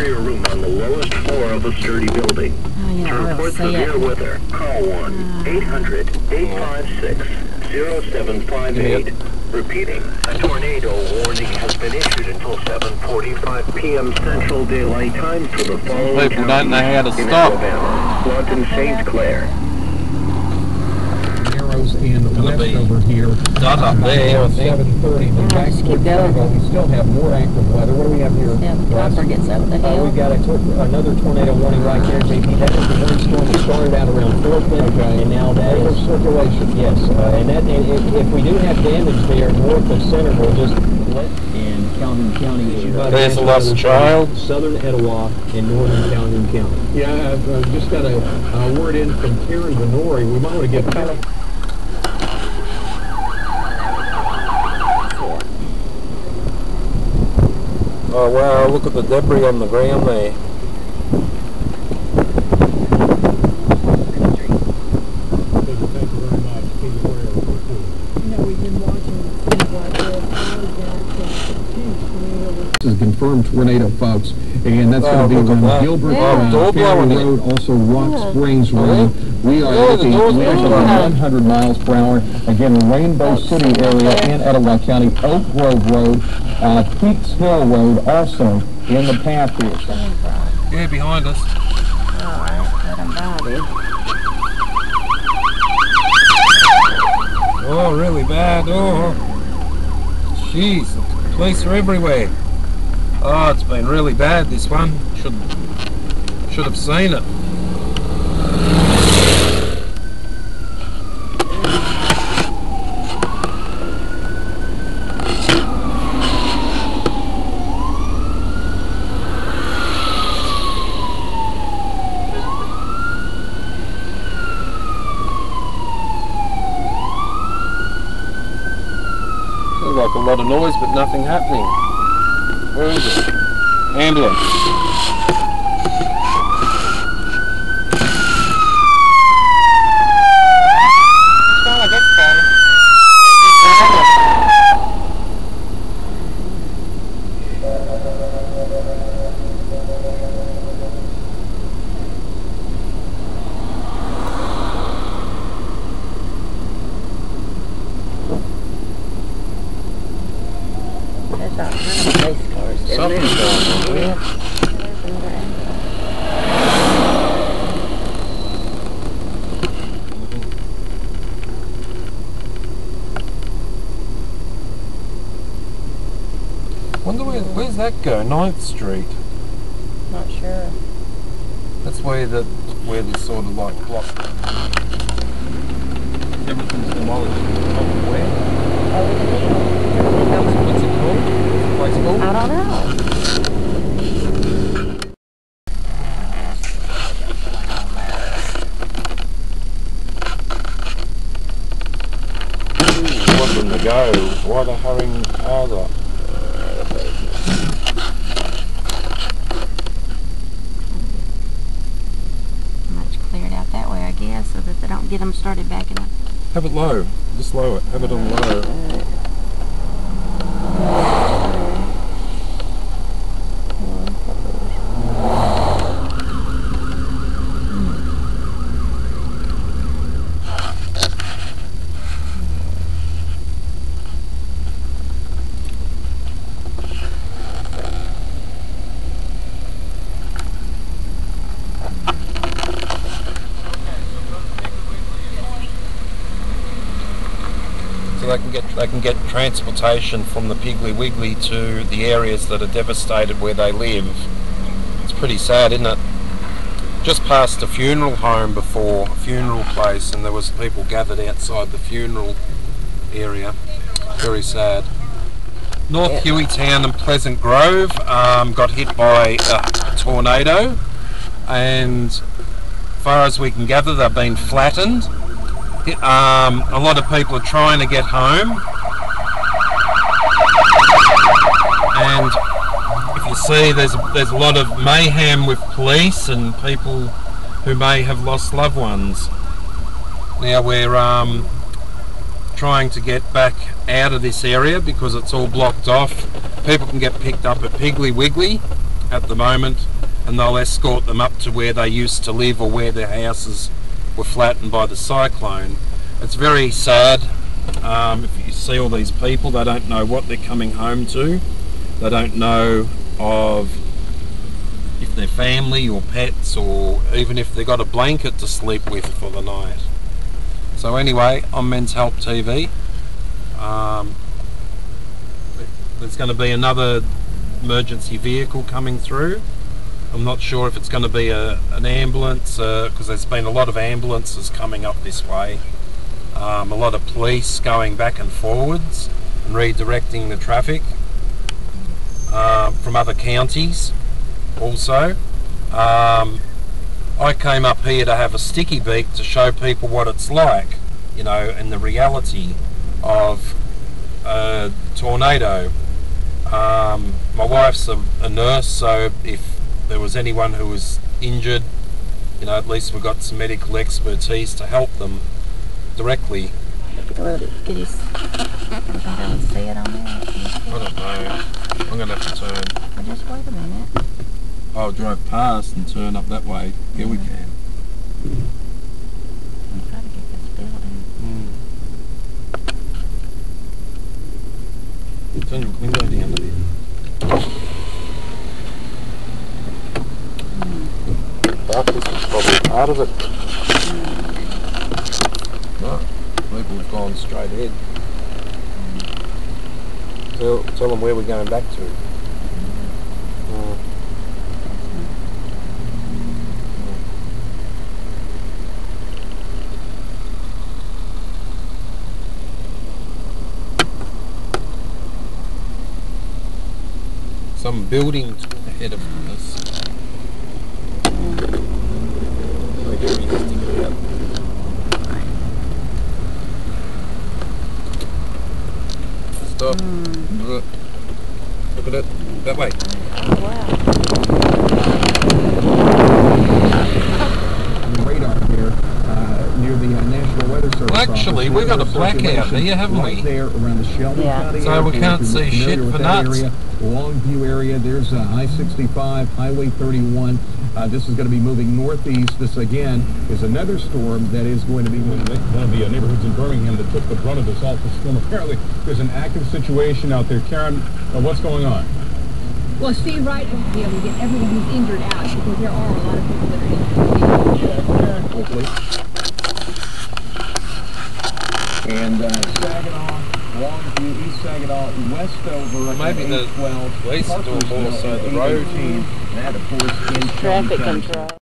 exterior room on the lowest floor of a sturdy building. To report severe weather, call 1-800-856-0758. Repeating, a tornado warning has been issued until 7:45 p.m. Central Daylight Time for the following people don't know how to in stop. Alabama, Flattten, St. Clair. Narrows and west over here. Not up there, I think. 7:30. But back just towards keep going. Chicago, we still have more active weather. What do we have here? Yeah, the copper gets over the hill. We've got another tornado warning right there, JP. That is the warning storm that started out around 4:10, and now that is circulation. Yes, and if we do have damage there north of center, we'll just let. And Calhoun County. There's a lost child. Southern Etowah and northern Calhoun County. Yeah, I've just got a word in from Karen Venori. We might want to get kind of. Oh wow, look at the debris on the ground there. Thank you very much. We've been watching things like This is a confirmed tornado, folks, and that's going to be on Gilbert Ferry Road, also Rock Springs Road. We are looking at 100 miles per hour. Again, Rainbow City area in Etowah County, Oak Grove Road, Peaks Hill Road, also in the path here. Yeah, behind us. Alright, let them by, dude. Oh, really bad. Oh, jeez, the police are everywhere. Oh, it's been really bad, this one. Should have seen it. Like a lot of noise, but nothing happening. Where is it? Ambulance. Something's going on here. Wonder where's that go? 9th Street. Not sure. That's where the sort of like block. Everything's demolished. Oh, where? What's it called? What's the place called? I don't know. Want them to go. Why the hurrying are they? Much cleared out that way, I guess, so that they don't get them started backing up. Have it low. Just low it. Have it on low. So they can get transportation from the Piggly Wiggly to the areas that are devastated where they live. It's pretty sad, isn't it? Just passed a funeral home before, a funeral place, and there was people gathered outside the funeral area. Very sad. North Hueytown and Pleasant Grove got hit by a tornado, and as far as we can gather, they've been flattened. A lot of people are trying to get home, and if you see, there's a lot of mayhem with police and people who may have lost loved ones. Now we're trying to get back out of this area because it's all blocked off. People can get picked up at Piggly Wiggly at the moment, and they'll escort them up to where they used to live or where their houses were flattened by the cyclone. It's very sad. If you see all these people, they don't know what they're coming home to. They don't know of if they're family or pets, or even if they've got a blanket to sleep with for the night. So anyway, on Men's Help TV, there's going to be another emergency vehicle coming through. I'm not sure if it's going to be an ambulance, because there's been a lot of ambulances coming up this way. A lot of police going back and forwards and redirecting the traffic from other counties also. I came up here to have a sticky beak to show people what it's like, you know, and the reality of a tornado. My wife's a nurse, so if there was anyone who was injured, you know, at least we've got some medical expertise to help them directly. Well, did you see it on there? I don't know. I'm going to have to turn. Well, just wait a minute. I'll drive past and turn up that way. Yeah, we can. I'm trying to get this building. Turn your window down a bit. Darkness is probably part of it. No, people have gone straight ahead. Tell them where we're going back to. Some building ahead of us. They get me to stick it out. Stop. Look at it. That way. Oh, wow. The radar here near the National Weather Service. Well, actually, we've got a blackout there, haven't we? Right there around the Shelby County so Airport. we can't see shit for nuts. Area, Longview area, there's I-65, Highway 31. This is going to be moving northeast. This, again, is another storm that is going to be one of the neighborhoods in Birmingham that took the brunt of this awful storm. Apparently, there's an active situation out there. Karen, what's going on? Well, Steve Wright won't be able to get everyone who's injured out because there are a lot of people that are injured. Hopefully. And Saginaw, Longview, East Saginaw, Westover, maybe the 12, police do more so the road. That, of course, in Traffic control.